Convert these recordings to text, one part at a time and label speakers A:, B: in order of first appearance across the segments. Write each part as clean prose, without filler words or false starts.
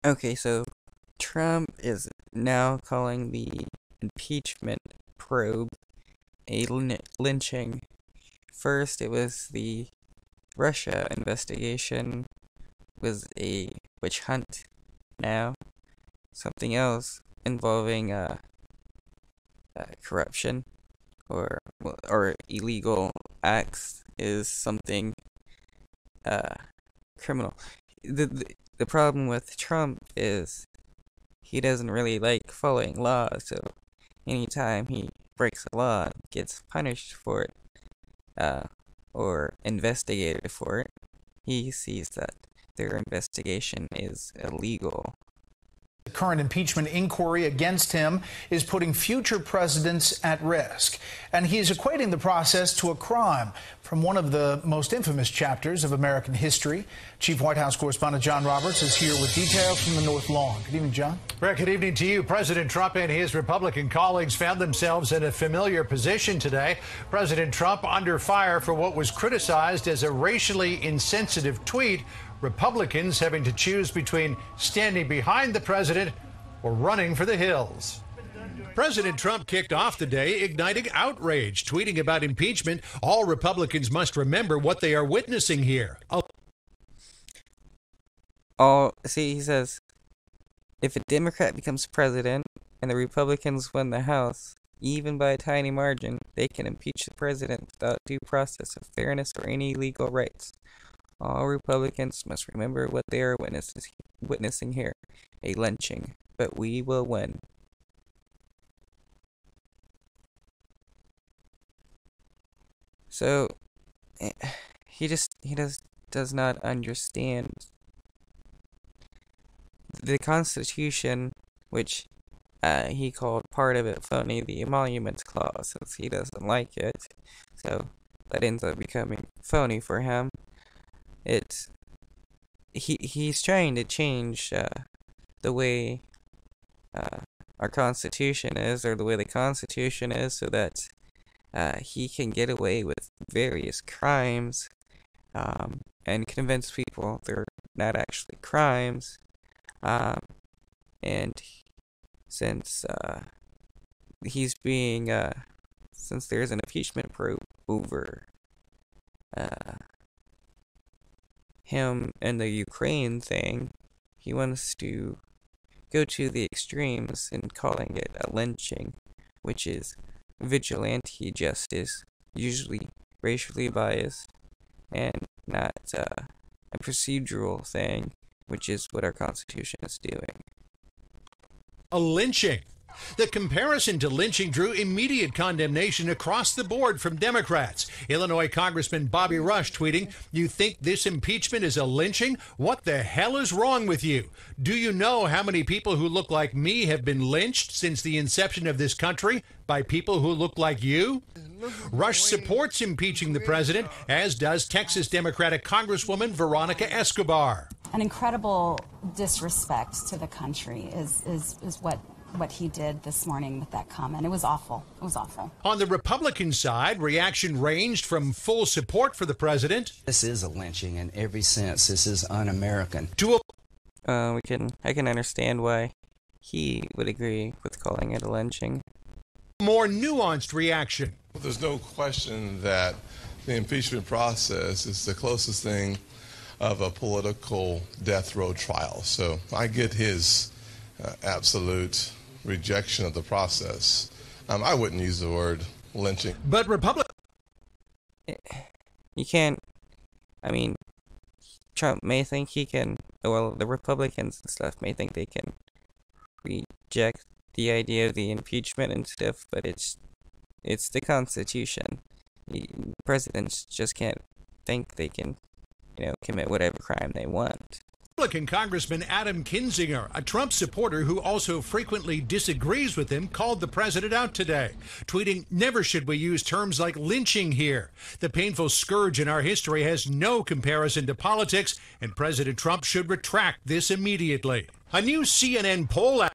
A: Okay, so Trump is now calling the impeachment probe a lynching. First, it was the Russia investigation was a witch hunt. Now, something else involving corruption or illegal acts is something criminal. The problem with Trump is he doesn't really like following laws, so anytime he breaks a law, gets punished for it, or investigated for it, he sees that their investigation is illegal.
B: The current impeachment inquiry against him is putting future presidents at risk, and he's equating the process to a crime from one of the most infamous chapters of American history. Chief White House correspondent John Roberts is here with details from the North Lawn. Good evening, John.
C: Rick, good evening to you. President Trump and his Republican colleagues found themselves in a familiar position today. President Trump under fire for what was criticized as a racially insensitive tweet. Republicans having to choose between standing behind the president or running for the hills. President Trump kicked off the day igniting outrage, tweeting about impeachment. All Republicans must remember what they are witnessing here.
A: He says, if a Democrat becomes president and the Republicans win the House, even by a tiny margin, they can impeach the president without due process of fairness or any legal rights. All Republicans must remember what they are witnessing here, a lynching, but we will win. So, he does not understand the Constitution, which he called part of it phony, the Emoluments Clause, since he doesn't like it. So, that ends up becoming phony for him. He's trying to change the way our Constitution is, or the way the Constitution is, so that he can get away with various crimes and convince people they're not actually crimes. And since since there's an impeachment probe over him and the Ukraine thing, he wants to go to the extremes in calling it a lynching, which is vigilante justice, usually racially biased, and not a procedural thing, which is what our Constitution is doing.
C: A lynching. The comparison to lynching drew immediate condemnation across the board from Democrats. Illinois Congressman Bobby Rush tweeting, "You think this impeachment is a lynching? What the hell is wrong with you? Do you know how many people who look like me have been lynched since the inception of this country by people who look like you?" Rush supports impeaching the president, as does Texas Democratic Congresswoman Veronica Escobar.
D: An incredible disrespect to the country is what he did this morning with that comment. It was awful. It was awful.
C: On the Republican side, reaction ranged from full support for the president.
E: This is a lynching in every sense. This is un-American.
A: I can understand why he would agree with calling it a lynching.
C: More nuanced reaction.
F: Well, there's no question that the impeachment process is the closest thing of a political death row trial. So I get his absolute rejection of the process. I wouldn't use the word lynching.
C: But
A: You can't, Trump may think he can, the Republicans and stuff may think they can reject the idea of the impeachment and stuff, but it's the Constitution. The presidents just can't think they can, commit whatever crime they want.
C: Republican Congressman Adam Kinzinger, a Trump supporter who also frequently disagrees with him, called the president out today, tweeting, "Never should we use terms like lynching here. The painful scourge in our history has no comparison to politics, and President Trump should retract this immediately." A new CNN poll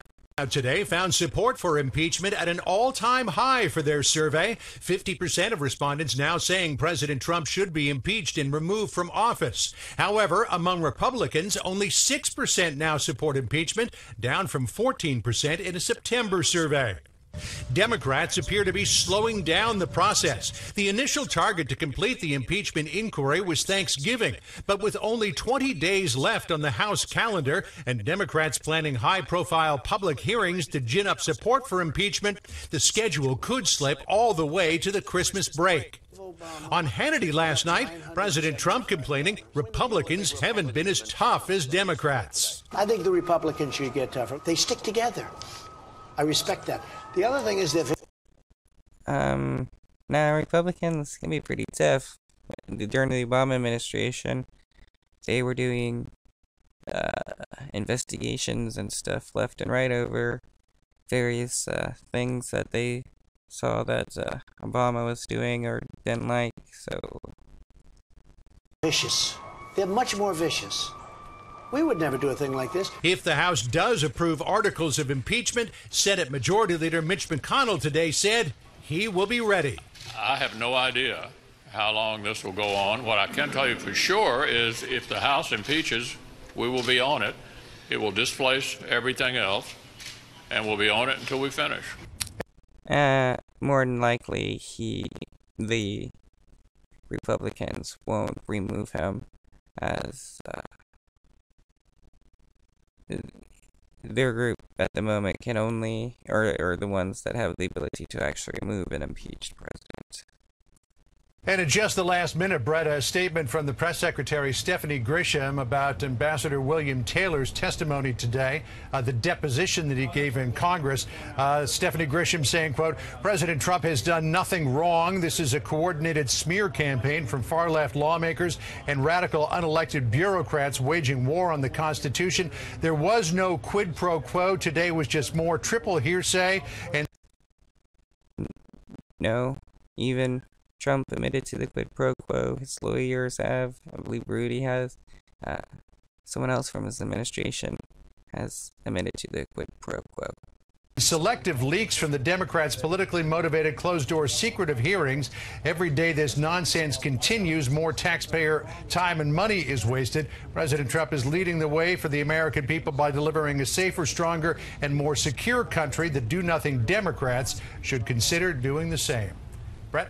C: Today found support for impeachment at an all-time high for their survey. 50% of respondents now saying President Trump should be impeached and removed from office. However, among Republicans, only 6% now support impeachment, down from 14% in a September survey. Democrats appear to be slowing down the process. The initial target to complete the impeachment inquiry was Thanksgiving, but with only 20 days left on the House calendar and Democrats planning high-profile public hearings to gin up support for impeachment, the schedule could slip all the way to the Christmas break. On Hannity last night, President Trump complaining Republicans haven't been as tough as Democrats.
G: I think the Republicans should get tougher. They stick together. I respect that. The other thing is that
A: now Republicans can be pretty tough. During the Obama administration, they were doing investigations and stuff left and right over various things that they saw that Obama was doing or didn't like. So
G: vicious. They're much more vicious. We would never do a thing like this.
C: If the House does approve articles of impeachment, Senate Majority Leader Mitch McConnell today said he will be ready.
H: I have no idea how long this will go on. What I can tell you for sure is if the House impeaches, we will be on it. It will displace everything else, and we'll be on it until we finish.
A: More than likely, the Republicans won't remove him as their group at the moment can only, or the ones that have the ability to actually remove an impeached president.
C: And at just the last minute, Brett, a statement from the press secretary Stephanie Grisham about Ambassador William Taylor's testimony today, the deposition that he gave in Congress. Stephanie Grisham saying, quote, President Trump has done nothing wrong. This is a coordinated smear campaign from far-left lawmakers and radical unelected bureaucrats waging war on the Constitution. There was no quid pro quo. Today was just more triple hearsay. And
A: no, even Trump admitted to the quid pro quo. His lawyers have. I believe Rudy has. Someone else from his administration has admitted to the quid pro quo.
C: Selective leaks from the Democrats' politically motivated closed-door secretive hearings. Every day this nonsense continues, more taxpayer time and money is wasted. President Trump is leading the way for the American people by delivering a safer, stronger, and more secure country. The do-nothing Democrats should consider doing the same. Brett?